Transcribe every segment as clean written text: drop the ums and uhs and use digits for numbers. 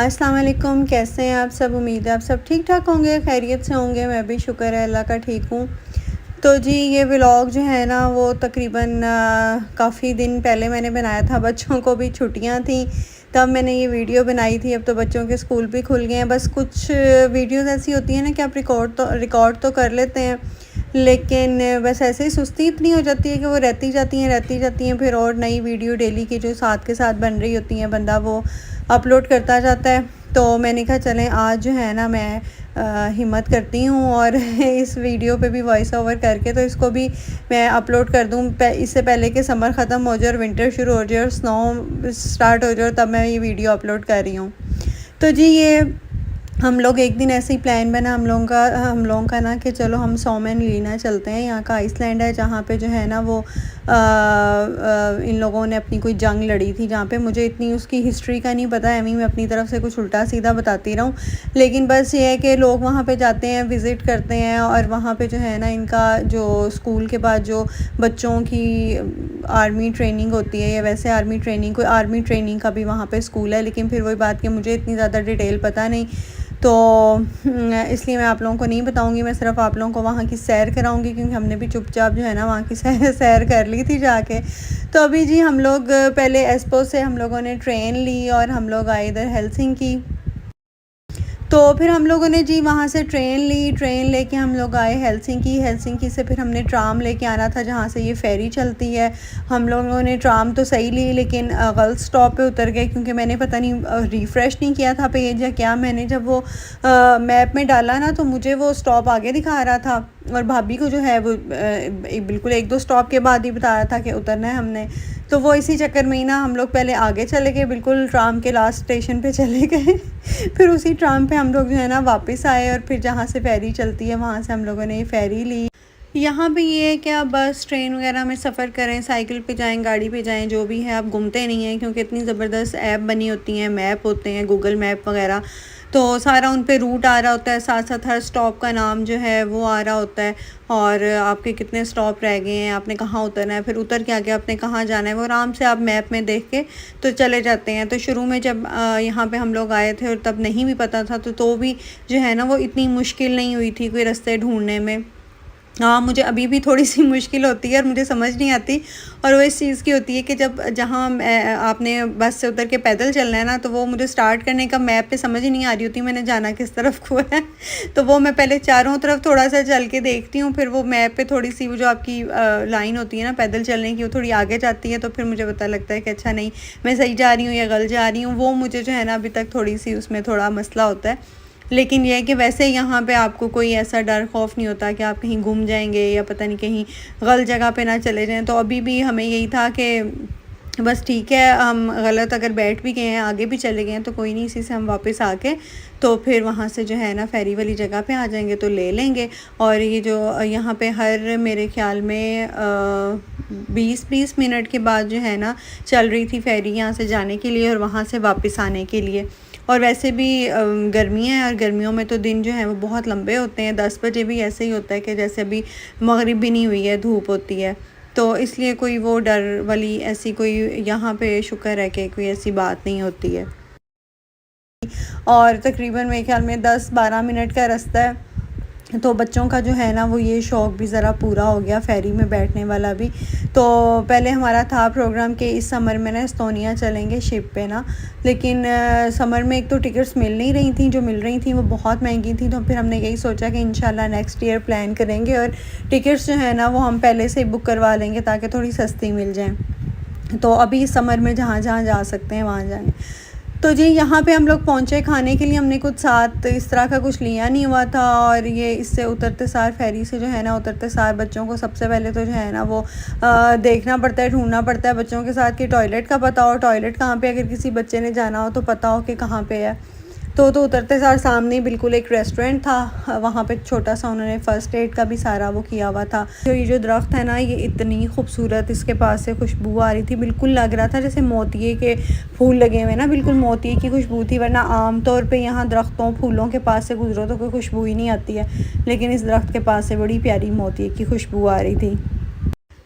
अस्सलाम वालेकुम, कैसे हैं आप सब। उम्मीद है आप सब ठीक ठाक होंगे, खैरियत से होंगे। मैं भी शुक्र है अल्लाह का ठीक हूँ। तो जी ये व्लॉग जो है ना वो तकरीबन काफ़ी दिन पहले मैंने बनाया था। बच्चों को भी छुट्टियाँ थी तब मैंने ये वीडियो बनाई थी। अब तो बच्चों के स्कूल भी खुल गए हैं। बस कुछ वीडियोस ऐसी होती हैं ना कि आप रिकॉर्ड तो कर लेते हैं, लेकिन बस ऐसे ही सुस्ती इतनी हो जाती है कि वो रहती जाती हैं। फिर और नई वीडियो डेली की जो साथ के साथ बन रही होती हैं, बंदा वो अपलोड करता जाता है। तो मैंने कहा चलें आज जो है ना मैं हिम्मत करती हूँ और इस वीडियो पे भी वॉइस ओवर करके तो इसको भी मैं अपलोड कर दूँ इससे पहले कि समर ख़त्म हो जाए और विंटर शुरू हो जाए और स्नो स्टार्ट हो जाए, तब मैं ये वीडियो अपलोड कर रही हूँ। तो जी ये हम लोग एक दिन ऐसे ही प्लान बना हम लोगों का ना कि चलो हम सोमेन लीना चलते हैं। यहाँ का आइसलैंड है जहाँ पे जो है ना वो इन लोगों ने अपनी कोई जंग लड़ी थी, जहाँ पे मुझे इतनी उसकी हिस्ट्री का नहीं पता है। मैं अपनी तरफ से कुछ उल्टा सीधा बताती रहूँ, लेकिन बस ये है कि लोग वहाँ पे जाते हैं, विज़िट करते हैं और वहाँ पे जो है ना इनका जो स्कूल के बाद जो बच्चों की आर्मी ट्रेनिंग होती है या वैसे आर्मी ट्रेनिंग का भी वहाँ पे स्कूल है। लेकिन फिर वही बात कि मुझे इतनी ज़्यादा डिटेल पता नहीं, तो इसलिए मैं आप लोगों को नहीं बताऊंगी। मैं सिर्फ आप लोगों को वहाँ की सैर कराऊंगी, क्योंकि हमने भी चुपचाप जो है ना वहाँ की सैर कर ली थी जाके। तो अभी जी हम लोग पहले एस्पो से हम लोगों ने ट्रेन ली और हम लोग आए इधर हेलसिंकी। तो फिर हम लोगों ने जी वहाँ से ट्रेन लेके हम लोग आए हेलसिंकी से फिर हमने ट्राम लेके आना था जहाँ से ये फेरी चलती है। हम लोगों ने ट्राम तो सही ली, लेकिन गलत स्टॉप पे उतर गए, क्योंकि मैंने पता नहीं रिफ़्रेश नहीं किया था पेज या क्या। मैंने जब वो मैप में डाला ना तो मुझे वो स्टॉप आगे दिखा रहा था और भाभी को जो है वो बिल्कुल 1-2 स्टॉप के बाद ही बता रहा था कि उतरना है हमने। तो वो इसी चक्कर में ही ना हम लोग पहले आगे चले गए, बिल्कुल ट्राम के लास्ट स्टेशन पे चले गए फिर उसी ट्राम पे हम लोग जो है ना वापस आए और फिर जहाँ से फेरी चलती है वहाँ से हम लोगों ने फेरी ली। यहाँ पे ये है कि आप बस ट्रेन वगैरह में सफ़र करें, साइकिल पे जाएं, गाड़ी पे जाएं, जो भी है, आप घूमते नहीं हैं, क्योंकि इतनी ज़बरदस्त ऐप बनी होती हैं, मैप होते हैं, गूगल मैप वगैरह। तो सारा उन पे रूट आ रहा होता है, साथ साथ हर स्टॉप का नाम जो है वो आ रहा होता है और आपके कितने स्टॉप रह गए हैं, आपने कहाँ उतरना है, फिर उतर के आगे आपने कहाँ जाना है, वो आराम से आप मैप में देख के तो चले जाते हैं। तो शुरू में जब यहाँ पे हम लोग आए थे और तब नहीं भी पता था तो भी जो है ना वो इतनी मुश्किल नहीं हुई थी कोई रास्ते ढूंढने में। हाँ, मुझे अभी भी थोड़ी-सी मुश्किल होती है और मुझे समझ नहीं आती, और वो इस चीज़ की होती है कि जहाँ आपने बस से उतर के पैदल चलना है ना, तो वो मुझे स्टार्ट करने का मैप पे समझ ही नहीं आ रही होती मैंने जाना किस तरफ को है। तो वो मैं पहले चारों तरफ थोड़ा-सा चल के देखती हूँ, फिर वो मैप पे थोड़ी-सी वो जो आपकी लाइन होती है ना पैदल चलने की, वो थोड़ी आगे जाती है, तो फिर मुझे पता लगता है कि अच्छा नहीं, मैं सही जा रही हूँ या गलत जा रही हूँ। वो मुझे जो है ना अभी तक थोड़ी-सी उसमें थोड़ा मसला होता है। लेकिन यह है कि वैसे यहाँ पे आपको कोई ऐसा डर खौफ नहीं होता कि आप कहीं गुम जाएंगे या पता नहीं कहीं गलत जगह पे ना चले जाएं। तो अभी भी हमें यही था कि बस ठीक है, हम गलत अगर बैठ भी गए हैं, आगे भी चले गए हैं, तो कोई नहीं, इसी से हम वापस आके तो फिर वहाँ से जो है ना फेरी वाली जगह पे आ जाएंगे तो ले लेंगे। और ये जो यहाँ पे हर मेरे ख्याल में 20-20 मिनट के बाद जो है ना चल रही थी फेरी यहाँ से जाने के लिए और वहाँ से वापस आने के लिए। और वैसे भी गर्मियाँ हैं और गर्मियों में तो दिन जो है वो बहुत लंबे होते हैं। 10 बजे भी ऐसे ही होता है कि जैसे अभी मगरिब भी नहीं हुई है, धूप होती है, तो इसलिए कोई वो डर वाली ऐसी कोई यहाँ पे शुक्र है कि कोई ऐसी बात नहीं होती है। और तकरीबन मेरे ख्याल में 10-12 मिनट का रास्ता है, तो बच्चों का जो है ना वो ये शौक़ भी ज़रा पूरा हो गया, फेरी में बैठने वाला भी। तो पहले हमारा था प्रोग्राम कि इस समर में ना एस्तोनिया चलेंगे शिप पे ना, लेकिन समर में एक तो टिकट्स मिल नहीं रही थी, जो मिल रही थी वो बहुत महंगी थी। तो फिर हमने यही सोचा कि इंशाल्लाह नेक्स्ट ईयर प्लान करेंगे और टिकट्स जो है ना वो हम पहले से ही बुक करवा लेंगे ताकि थोड़ी सस्ती मिल जाए। तो अभी समर में जहाँ जहाँ जा सकते हैं वहाँ जाएँ। तो जी यहाँ पे हम लोग पहुँचे, खाने के लिए हमने कुछ साथ इस तरह का कुछ लिया नहीं हुआ था। और ये इससे उतरते सार फेरी से जो है ना उतरते सार बच्चों को सबसे पहले तो जो है ना वो देखना पड़ता है, ढूंढना पड़ता है बच्चों के साथ कि टॉयलेट का पता हो, टॉयलेट कहाँ पे, अगर किसी बच्चे ने जाना हो तो पता हो कि कहाँ पे है। तो उतरते सार सामने बिल्कुल एक रेस्टोरेंट था, वहाँ पे छोटा सा उन्होंने फ़र्स्ट एड का भी सारा वो किया हुआ था। तो ये जो दरख्त है ना ये इतनी खूबसूरत, इसके पास से खुशबू आ रही थी, बिल्कुल लग रहा था जैसे मोतिये के फूल लगे हुए ना, बिल्कुल मोतिये की खुशबू थी। वरना आम तौर पे यहाँ दरख्तों फूलों के पास से गुजरो तो कोई खुशबू ही नहीं आती है, लेकिन इस दरख्त के पास से बड़ी प्यारी मोतिये की खुशबू आ रही थी।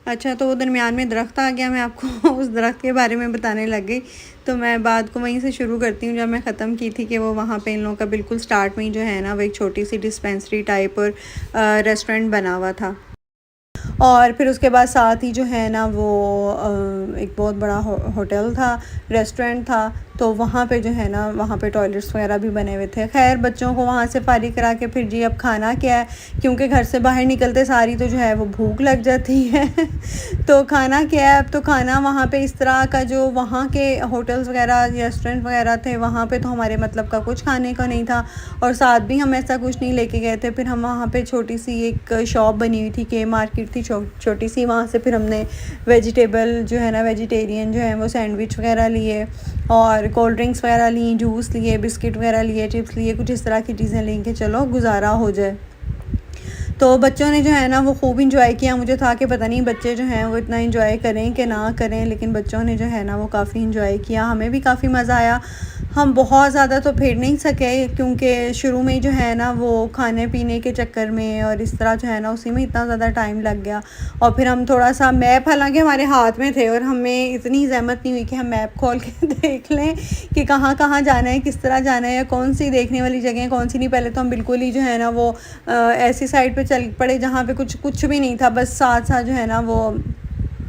अच्छा, तो वो दरमियान में दरख्त आ गया, मैं आपको उस दरख्त के बारे में बताने लग गई। तो मैं बात को वहीं से शुरू करती हूँ जब मैं ख़त्म की थी कि वो वहाँ पे इन लोगों का बिल्कुल स्टार्ट में ही जो है ना वो एक छोटी सी डिस्पेंसरी टाइप और रेस्टोरेंट बना हुआ था। और फिर उसके बाद साथ ही जो है ना वो एक बहुत बड़ा होटल था, रेस्टोरेंट था। तो वहाँ पे जो है ना वहाँ पे टॉयलेट्स वगैरह भी बने हुए थे। खैर बच्चों को वहाँ से फारिग करा के फिर जी अब खाना क्या है, क्योंकि घर से बाहर निकलते सारी तो जो है वो भूख लग जाती है तो खाना क्या है, अब तो खाना वहाँ पे इस तरह का जो वहाँ के होटल्स वगैरह रेस्टोरेंट वगैरह थे वहाँ पे तो हमारे मतलब का कुछ खाने का नहीं था, और साथ भी हम ऐसा कुछ नहीं लेके गए थे। फिर हम वहाँ पे छोटी सी एक शॉप बनी हुई थी, के मार्केट थी छोटी सी, वहाँ से फिर हमने वेजिटेबल जो है ना वेजिटेरियन जो है वो सैंडविच वगैरह लिए और कोल्ड ड्रिंक्स वगैरह ली, जूस लिए, बिस्किट वगैरह लिए, चिप्स लिए, कुछ इस तरह की चीज़ें लेंगे चलो गुजारा हो जाए। तो बच्चों ने जो है ना वो खूब इंजॉय किया। मुझे था कि पता नहीं बच्चे जो हैं वो इतना इंजॉय करें कि ना करें, लेकिन बच्चों ने जो है ना वो काफ़ी इंजॉय किया, हमें भी काफ़ी मज़ा आया। हम बहुत ज़्यादा तो फिर नहीं सके क्योंकि शुरू में ही जो है ना वो खाने पीने के चक्कर में और इस तरह जो है ना उसी में इतना ज़्यादा टाइम लग गया। और फिर हम थोड़ा सा मैप हालांकि हमारे हाथ में थे और हमें इतनी ज़हमत नहीं हुई कि हम मैप खोल के देख लें कि कहाँ कहाँ जाना है, किस तरह जाना है, या कौन सी देखने वाली जगह है कौन सी नहीं। पहले तो हम बिल्कुल ही जो है ना वो ऐसी साइड पे चल पड़े जहाँ पे कुछ भी नहीं था, बस साथ साथ जो है ना वो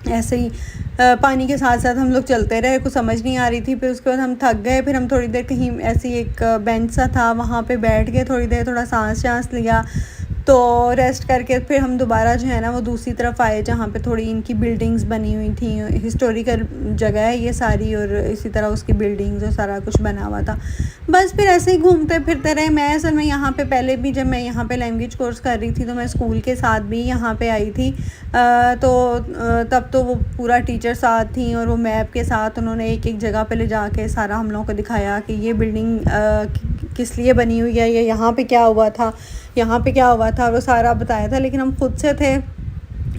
ऐसे ही पानी के साथ साथ हम लोग चलते रहे, कुछ समझ नहीं आ रही थी। फिर उसके बाद हम थक गए, फिर हम थोड़ी देर कहीं ऐसी एक बेंच सा था वहाँ पे बैठ गए, थोड़ी देर थोड़ा सांस लिया, तो रेस्ट करके फिर हम दोबारा जो है ना वो दूसरी तरफ आए जहाँ पे थोड़ी इनकी बिल्डिंग्स बनी हुई थी। हिस्टोरिकल जगह है ये सारी, और इसी तरह उसकी बिल्डिंग्स और सारा कुछ बना हुआ था। बस फिर ऐसे ही घूमते फिरते रहे। मैं असल में यहाँ पे पहले भी जब मैं यहाँ पे लैंग्वेज कोर्स कर रही थी तो मैं स्कूल के साथ भी यहाँ पे आई थी। तब तो वो पूरा टीचर साथ थी और वो मैप के साथ उन्होंने एक एक जगह पे ले जाके सारा हम लोगों को दिखाया कि ये बिल्डिंग किस लिए बनी हुई है, ये यहाँ पे क्या हुआ था, यहाँ पे क्या हुआ था, वो सारा बताया था। लेकिन हम खुद से थे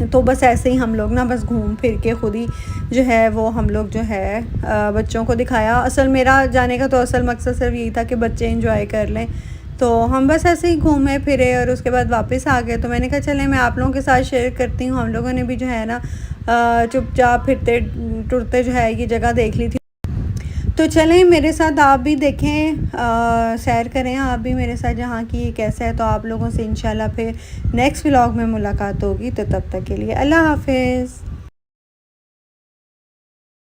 तो बस ऐसे ही हम लोग ना बस घूम फिर के खुद ही जो है वो हम लोग जो है बच्चों को दिखाया। असल मेरा जाने का तो असल मकसद सिर्फ यही था कि बच्चे एंजॉय कर लें। तो हम बस ऐसे ही घूमे फिरे और उसके बाद वापस आ गए। तो मैंने कहा चलें मैं आप लोगों के साथ शेयर करती हूँ। हम लोगों ने भी जो है ना चुपचाप फिरते टुरते जो है ये जगह देख ली थी। तो चलें मेरे साथ आप भी देखें, सैर करें आप भी मेरे साथ जहाँ की ये कैसा है। तो आप लोगों से इंशाल्लाह फिर नेक्स्ट व्लॉग में मुलाकात होगी। तो तब तक के लिए अल्लाह हाफिज़।